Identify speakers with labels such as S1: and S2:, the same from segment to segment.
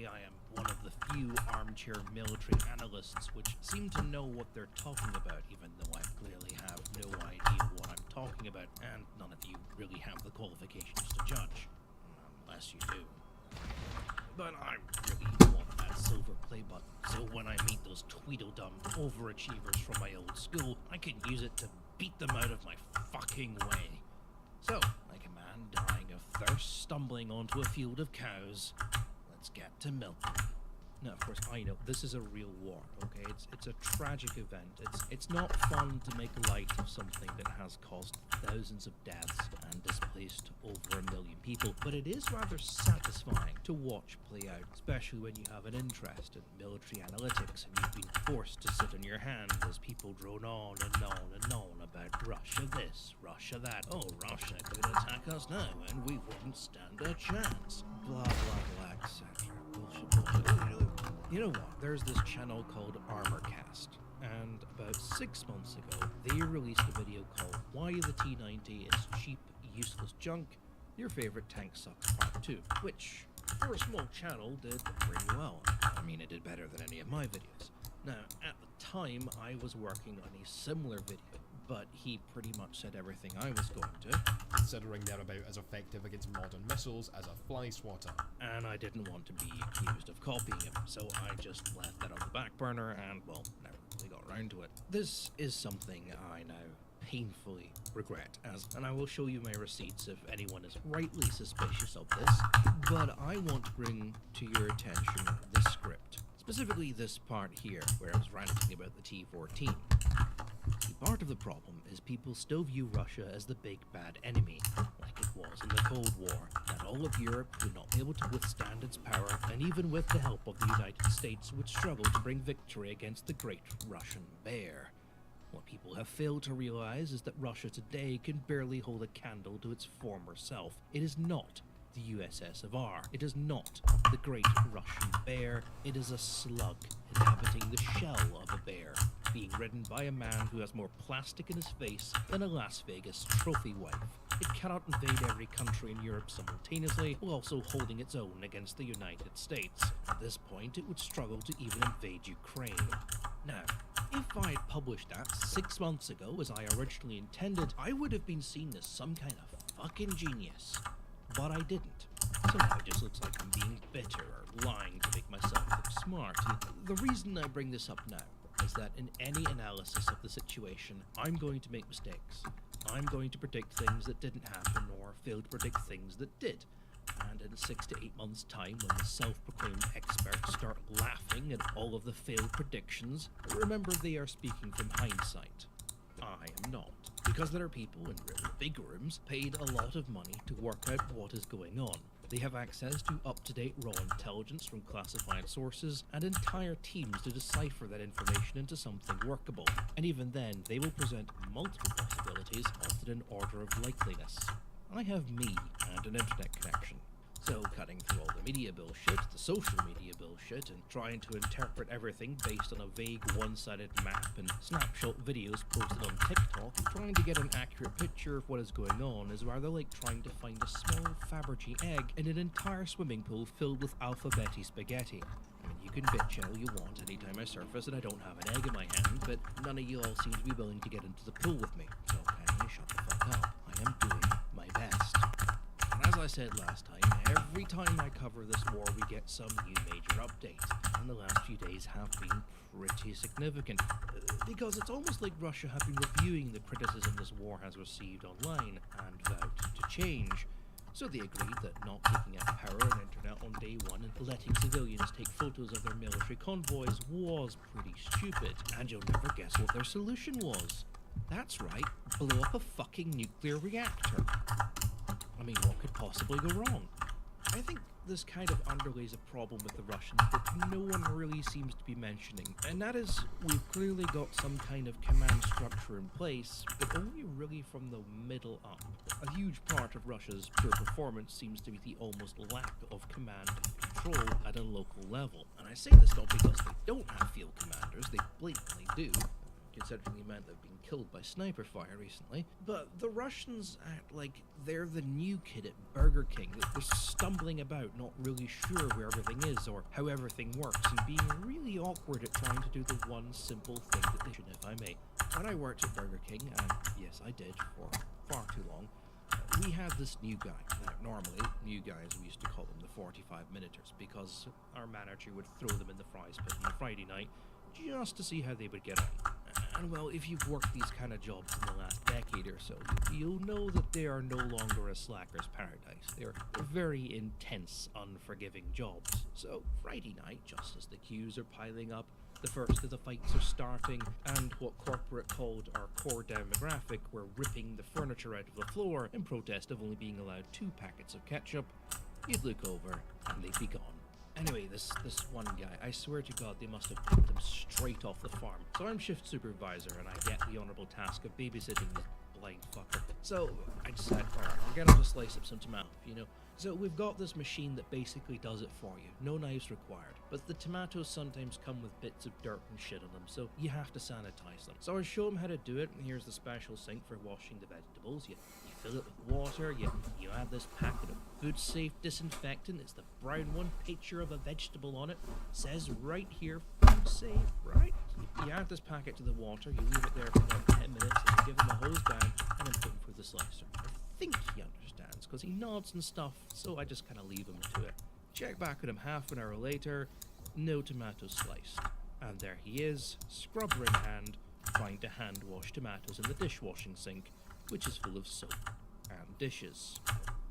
S1: say I am one of the few armchair military analysts which seem to know what they're talking about, even though I clearly have no idea what I'm talking about, and none of you really have the qualifications to judge. Unless you do. But I really want that silver play button, so when I meet those Tweedledum overachievers from my old school, I can use it to beat them out of my fucking way. So, like a man dying of thirst stumbling onto a field of cows, let's get to milking. Now, of course, I know this is a real war, okay? It's a tragic event. It's not fun to make light of something that has caused thousands of deaths and displaced over 1 million people, but it is rather satisfying to watch play out, especially when you have an interest in military analytics and you've been forced to sit on your hands as people drone on and on and on about Russia this, Russia that. Oh, Russia could attack us now and we wouldn't stand a chance. Blah, blah, blah, etc. Bullshit. You know what? There's this channel called Armorcast, and about 6 months ago, they released a video called Why the T-90 is Cheap, Useless Junk, Your Favorite Tank Sucks Part 2, which, for a small channel, did pretty well. I mean, it did better than any of my videos. Now, at the time, I was working on a similar video, but he pretty much said everything I was going to.
S2: Considering they're about as effective against modern missiles as a fly swatter.
S1: And I didn't want to be accused of copying him, so I just left that on the back burner and, well, never really got around to it. This is something I now painfully regret, and I will show you my receipts if anyone is rightly suspicious of this, but I want to bring to your attention this script. Specifically this part here, where I was ranting about the T-14. Part of the problem is people still view Russia as the big bad enemy, like it was in the Cold War, that all of Europe would not be able to withstand its power, and even with the help of the United States would struggle to bring victory against the great Russian bear. What people have failed to realize is that Russia today can barely hold a candle to its former self. It is not the USSR. It is not the great Russian bear. It is a slug inhabiting the shell of a bear, being ridden by a man who has more plastic in his face than a Las Vegas trophy wife. It cannot invade every country in Europe simultaneously, while also holding its own against the United States. At this point, it would struggle to even invade Ukraine. Now, if I had published that 6 months ago as I originally intended, I would have been seen as some kind of fucking genius. But I didn't. So now it just looks like I'm being bitter or lying to make myself look smart. And the reason I bring this up now is that in any analysis of the situation, I'm going to make mistakes. I'm going to predict things that didn't happen or fail to predict things that did. And in 6 to 8 months' time, when the self-proclaimed experts start laughing at all of the failed predictions, remember they are speaking from hindsight. I am not. Because there are people in really big rooms paid a lot of money to work out what is going on. They have access to up-to-date raw intelligence from classified sources and entire teams to decipher that information into something workable. And even then, they will present multiple possibilities, often in order of likeliness. I have me and an internet connection. So cutting through all the media bullshit, the social media bullshit, and trying to interpret everything based on a vague one-sided map and snapshot videos posted on TikTok, trying to get an accurate picture of what is going on is rather like trying to find a small Fabergé egg in an entire swimming pool filled with alphabeti spaghetti. I mean, you can bitch all you want anytime I surface and I don't have an egg in my hand, but none of you all seem to be willing to get into the pool with me. So kindly shut the fuck up. I am doing my best. As I said last time, every time I cover this war we get some new major update, and the last few days have been pretty significant, because it's almost like Russia have been reviewing the criticism this war has received online and vowed to change. So they agreed that not taking out power and internet on day one and letting civilians take photos of their military convoys was pretty stupid, and you'll never guess what their solution was. That's right, blow up a fucking nuclear reactor. I mean, what could possibly go wrong? I think this kind of underlays a problem with the Russians that no one really seems to be mentioning, and that is we've clearly got some kind of command structure in place, but only really from the middle up. A huge part of Russia's pure performance seems to be the almost lack of command and control at a local level. And I say this not because they don't have field commanders, they blatantly do. considering the amount that have been killed by sniper fire recently. But the Russians act like they're the new kid at Burger King. They're stumbling about, not really sure where everything is or how everything works, and being really awkward at trying to do the one simple thing that they should, if I may. When I worked at Burger King, and yes, I did for far too long, we had this new guy. Now, normally, new guys, we used to call them the 45-minuters, because our manager would throw them in the fries pit on a Friday night just to see how they would get on. And well, if you've worked these kind of jobs in the last decade or so, you'll know that they are no longer a slacker's paradise. They're very intense, unforgiving jobs. So Friday night, just as the queues are piling up, the first of the fights are starting, and what corporate called our core demographic were ripping the furniture out of the floor in protest of only being allowed 2 packets of ketchup, you'd look over and they'd be gone. Anyway, this one guy, I swear to God, they must have picked him straight off the farm. So I'm shift supervisor, and I get the honourable task of babysitting this blind fucker. So I decided, alright, we're gonna just slice up some tomato, you know. So we've got this machine that basically does it for you. No knives required. But the tomatoes sometimes come with bits of dirt and shit on them, so you have to sanitize them. So I show him how to do it, and here's the special sink for washing the vegetables. You fill it with water, you add this packet of food safe disinfectant. It's the brown one, picture of a vegetable on it. Says right here, food safe, right? You add this packet to the water, you leave it there for about 10 minutes, and you give him a hose down, and then put him through the slicer. I think he understands, because he nods and stuff, so I just kind of leave him to it. Check back at him half an hour later, no tomatoes sliced. And there he is, scrubber in hand, trying to hand wash tomatoes in the dishwashing sink, which is full of soap and dishes.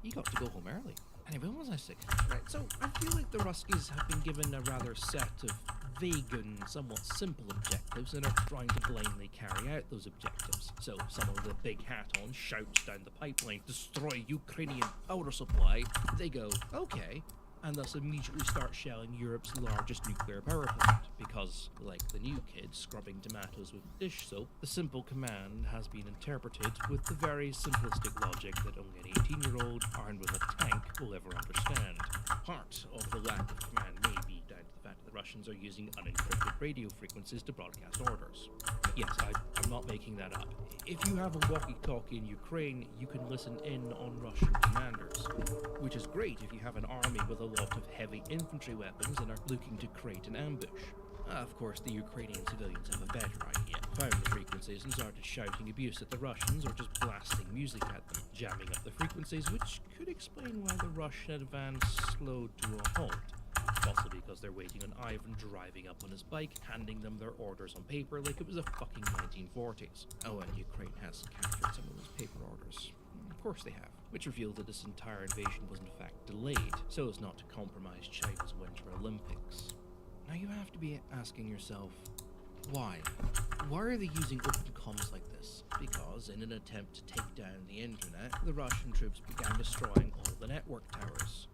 S1: He got to go home early. Anyway, what was I saying? Right, so I feel like the Ruskies have been given a rather set of vague and somewhat simple objectives and are trying to blindly carry out those objectives. So someone with a big hat on shouts down the pipeline, "Destroy Ukrainian power supply." They go, okay, and thus immediately start shelling Europe's largest nuclear power plant, because, like the new kid scrubbing tomatoes with dish soap, the simple command has been interpreted with the very simplistic logic that only an 18-year-old armed with a tank will ever understand. Part of the lack of command may be down to the fact that the Russians are using unencrypted radio frequencies to broadcast orders. Yes, I'm not making that up. If you have a walkie-talkie in Ukraine, you can listen in on Russian commanders, which is great if you have an army with a lot of heavy infantry weapons and are looking to create an ambush. Of course, the Ukrainian civilians have a better idea, found the frequencies and started shouting abuse at the Russians or just blasting music at them, jamming up the frequencies, which could explain why the Russian advance slowed to a halt. Possibly because they're waiting on Ivan driving up on his bike, handing them their orders on paper like it was the fucking 1940s. Oh, and Ukraine has captured some of those paper orders. Of course they have. Which revealed that this entire invasion was in fact delayed, so as not to compromise China's Winter Olympics. Now you have to be asking yourself, why? Why are they using open comms like this? Because in an attempt to take down the internet, the Russian troops began destroying all the network towers,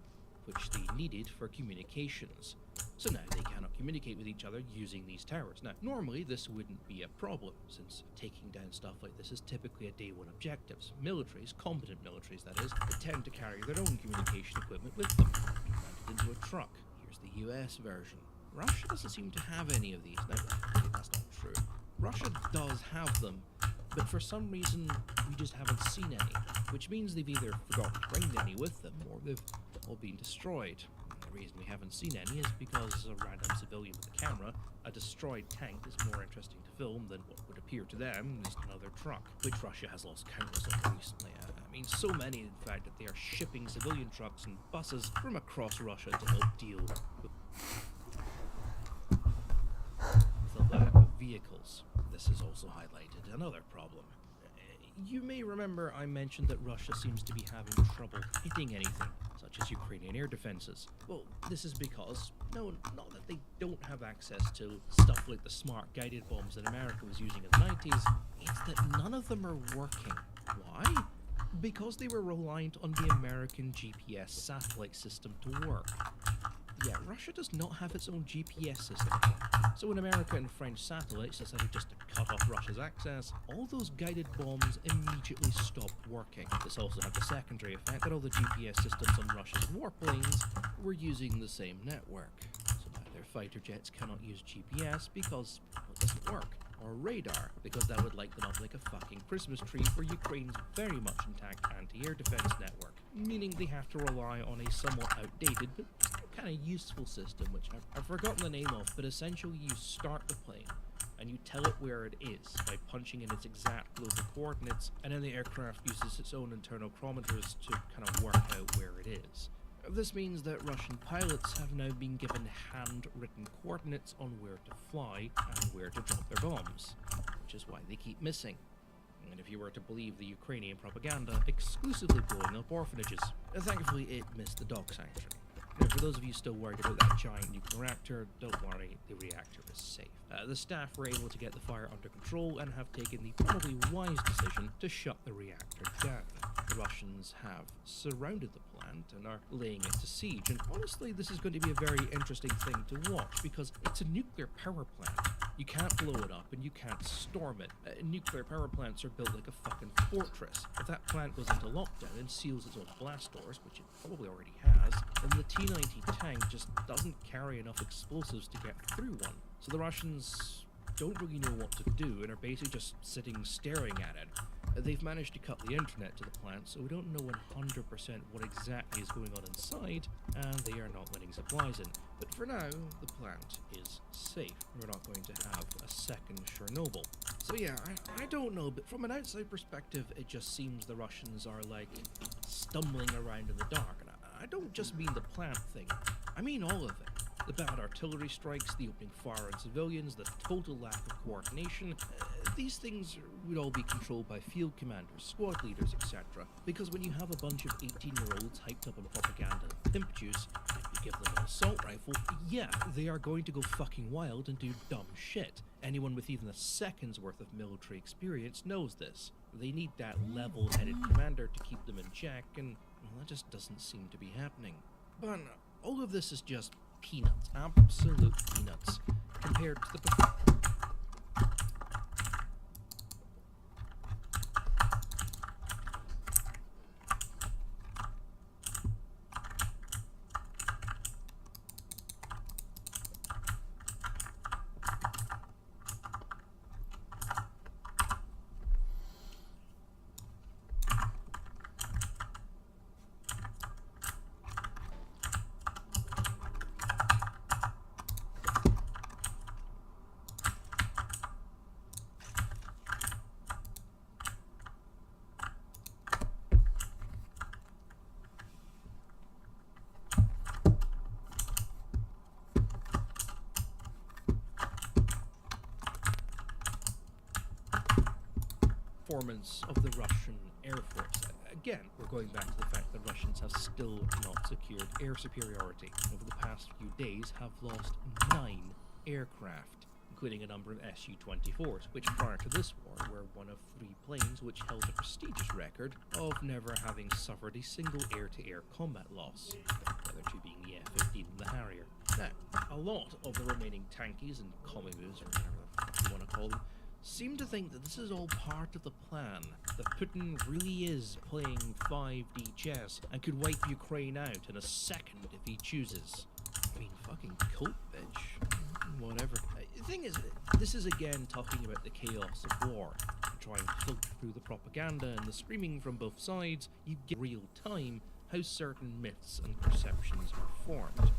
S1: which they needed for communications. So now they cannot communicate with each other using these towers. Now, normally this wouldn't be a problem, since taking down stuff like this is typically a day one objectives. Militaries, competent militaries that is, they tend to carry their own communication equipment with them, mounted into a truck. Here's the US version. Russia doesn't seem to have any of these. Now, that's not true. Russia does have them, but for some reason we just haven't seen any, which means they've either forgotten to bring any with them, or they've all been destroyed. The reason we haven't seen any is because a random civilian with a camera, a destroyed tank is more interesting to film than what would appear to them is another truck, which Russia has lost countless of recently. I mean, so many, in fact, that they are shipping civilian trucks and buses from across Russia to help deal with the lack of vehicles. This has also highlighted another problem. You may remember I mentioned that Russia seems to be having trouble hitting anything, such as Ukrainian air defenses. Well, this is because, no, not that they don't have access to stuff like the smart guided bombs that America was using in the 90s, it's that none of them are working. Why? Because they were reliant on the American GPS satellite system to work. Yeah, Russia does not have its own GPS system. So when America and French satellites decided just to cut off Russia's access, all those guided bombs immediately stopped working. This also had the secondary effect that all the GPS systems on Russia's warplanes were using the same network. So now their fighter jets cannot use GPS because it doesn't work. or radar, because that would light them up like a fucking Christmas tree for Ukraine's very much intact anti-air defense network, meaning they have to rely on a somewhat outdated but kind of useful system, which I've forgotten the name of, but essentially you start the plane and you tell it where it is by punching in its exact global coordinates, and then the aircraft uses its own internal chronometers to kind of work out where it is. This means that Russian pilots have now been given handwritten coordinates on where to fly and where to drop their bombs, which is why they keep missing. And if you were to believe the Ukrainian propaganda, exclusively blowing up orphanages. Thankfully, it missed the dog sanctuary. Now, for those of you still worried about that giant nuclear reactor, don't worry, the reactor is safe. The staff were able to get the fire under control and have taken the probably wise decision to shut the reactor down. The Russians have surrounded the plant and are laying it to siege, and honestly, this is going to be a very interesting thing to watch because it's a nuclear power plant. You can't blow it up and you can't storm it. Nuclear power plants are built like a fucking fortress. If that plant goes into lockdown and seals its own blast doors, which it probably already has, then the T-90 tank just doesn't carry enough explosives to get through one. So the Russians don't really know what to do and are basically just sitting staring at it. They've managed to cut the internet to the plant, so we don't know 100% what exactly is going on inside, and they are not letting supplies in. But for now, the plant is safe. We're not going to have a second Chernobyl. So yeah, I don't know, but from an outside perspective, it just seems the Russians are like stumbling around in the dark. And I don't just mean the plant thing, I mean all of it. The bad artillery strikes, the opening fire on civilians, the total lack of coordination. These things would all be controlled by field commanders, squad leaders, etc. Because when you have a bunch of 18-year-olds hyped up on propaganda and pimp juice, and you give them an assault rifle, yeah, they are going to go fucking wild and do dumb shit. Anyone with even a second's worth of military experience knows this. They need that level-headed commander to keep them in check, and well, that just doesn't seem to be happening. But all of this is just peanuts, absolute peanuts, compared to the performance of the Russian Air Force. Again, we're going back to the fact that Russians have still not secured air superiority. Over the past few days have lost 9 aircraft, including a number of Su-24s, which prior to this war were one of 3 planes which held a prestigious record of never having suffered a single air-to-air combat loss, the other 2 being the F-15 and the Harrier. Now, a lot of the remaining tankies and communes, or whatever the fuck you want to call them, seem to think that this is all part of the plan, that Putin really is playing 5D chess and could wipe Ukraine out in a second if he chooses. I mean, fucking cope, bitch. Whatever. The thing is, this is again talking about the chaos of war. To try and filter through the propaganda and the screaming from both sides, you get real time how certain myths and perceptions are formed.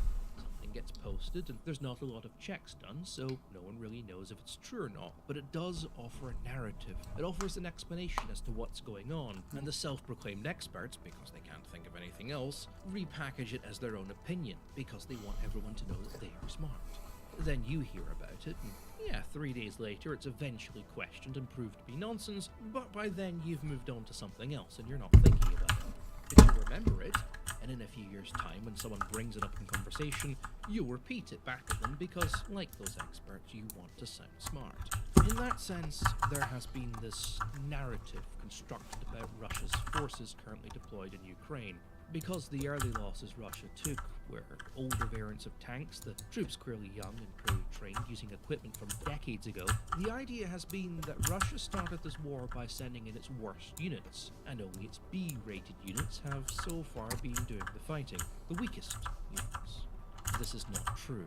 S1: Gets posted and there's not a lot of checks done, so no one really knows if it's true or not, but it does offer a narrative. It offers an explanation as to what's going on, and the self-proclaimed experts, because they can't think of anything else, repackage it as their own opinion because they want everyone to know that they are smart. Then you hear about it, and yeah, 3 days later it's eventually questioned and proved to be nonsense, but by then you've moved on to something else and you're not thinking about it. If you remember it, and in a few years' time when someone brings it up in conversation, you'll repeat it back to them because, like those experts, you want to sound smart. In that sense, there has been this narrative constructed about Russia's forces currently deployed in Ukraine. Because the early losses Russia took were older variants of tanks, the troops clearly young and poorly trained using equipment from decades ago, the idea has been that Russia started this war by sending in its worst units, and only its B-rated units have so far been doing the fighting, the weakest units. This is not true.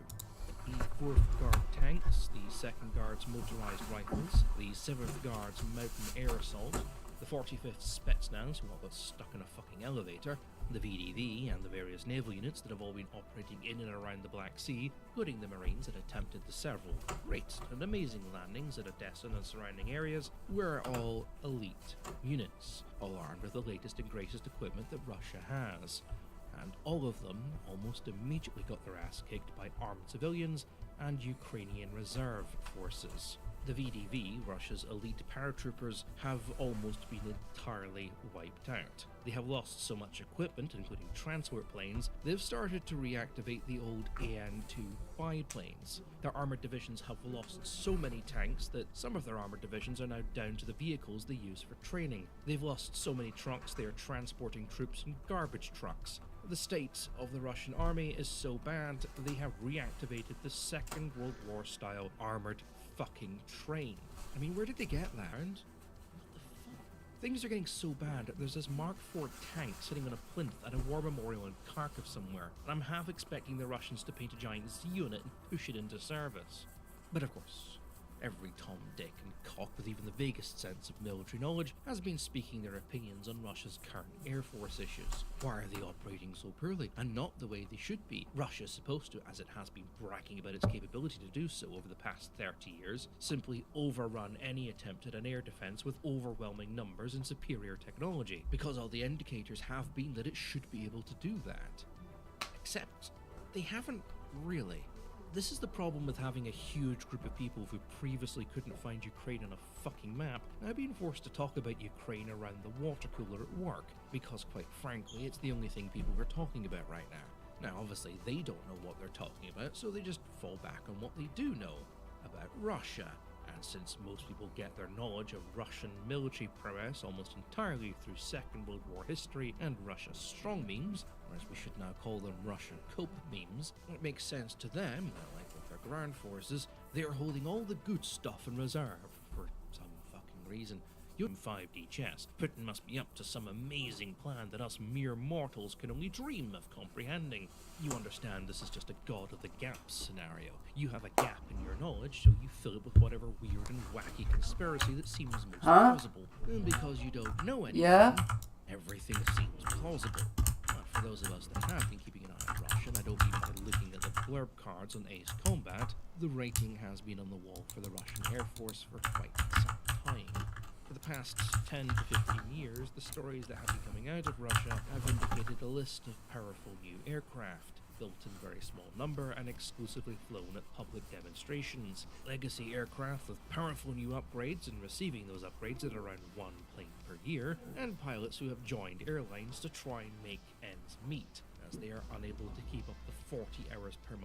S1: The 4th Guard tanks, the 2nd Guard's motorized rifles, the 7th Guard's mountain air assault, the 45th Spetsnaz, who all got stuck in a fucking elevator, the VDV, and the various naval units that have all been operating in and around the Black Sea, including the Marines that attempted the several great and amazing landings at Odessa and surrounding areas, were all elite units, all armed with the latest and greatest equipment that Russia has. And all of them almost immediately got their ass kicked by armed civilians and Ukrainian reserve forces. The VDV, Russia's elite paratroopers, have almost been entirely wiped out. They have lost so much equipment, including transport planes, they've started to reactivate the old AN-2 biplanes. Their armoured divisions have lost so many tanks that some of their armoured divisions are now down to the vehicles they use for training. They've lost so many trucks they are transporting troops in garbage trucks. The state of the Russian army is so bad, they have reactivated the Second World War style armoured fucking train. I mean, where did they get that? And what the fuck? Things are getting so bad, there's this Mark IV tank sitting on a plinth at a war memorial in Kharkiv somewhere, and I'm half expecting the Russians to paint a giant Z on it and push it into service. But of course, every Tom, Dick, and cock with even the vaguest sense of military knowledge has been speaking their opinions on Russia's current Air Force issues. Why are they operating so poorly, and not the way they should be? Russia's supposed to, as it has been bragging about its capability to do so over the past 30 years, simply overrun any attempt at an air defense with overwhelming numbers and superior technology, because all the indicators have been that it should be able to do that. Except, they haven't really. This is the problem with having a huge group of people who previously couldn't find Ukraine on a fucking map, now being forced to talk about Ukraine around the water cooler at work, because quite frankly, it's the only thing people are talking about right now. Now, obviously, they don't know what they're talking about, so they just fall back on what they do know about Russia. And since most people get their knowledge of Russian military prowess almost entirely through Second World War history and Russia's strong memes, or as we should now call them Russian cope memes, it makes sense to them that, like with their ground forces, they are holding all the good stuff in reserve for some fucking reason. You 5D chess, Putin must be up to some amazing plan that us mere mortals can only dream of comprehending. You understand this is just a God of the Gaps scenario. You have a gap in your knowledge, so you fill it with whatever weird and wacky conspiracy that seems most plausible. And because you don't know anything, everything seems plausible. But for those of us that have been keeping an eye on Russia, and I don't mean by looking at the blurb cards on Ace Combat, the rating has been on the wall for the Russian Air Force for quite some time. For the past 10 to 15 years, the stories that have been coming out of Russia have indicated a list of powerful new aircraft, built in very small number and exclusively flown at public demonstrations. Legacy aircraft with powerful new upgrades and receiving those upgrades at around one plane per year, and pilots who have joined airlines to try and make ends meet, as they are unable to keep up the 40 hours per month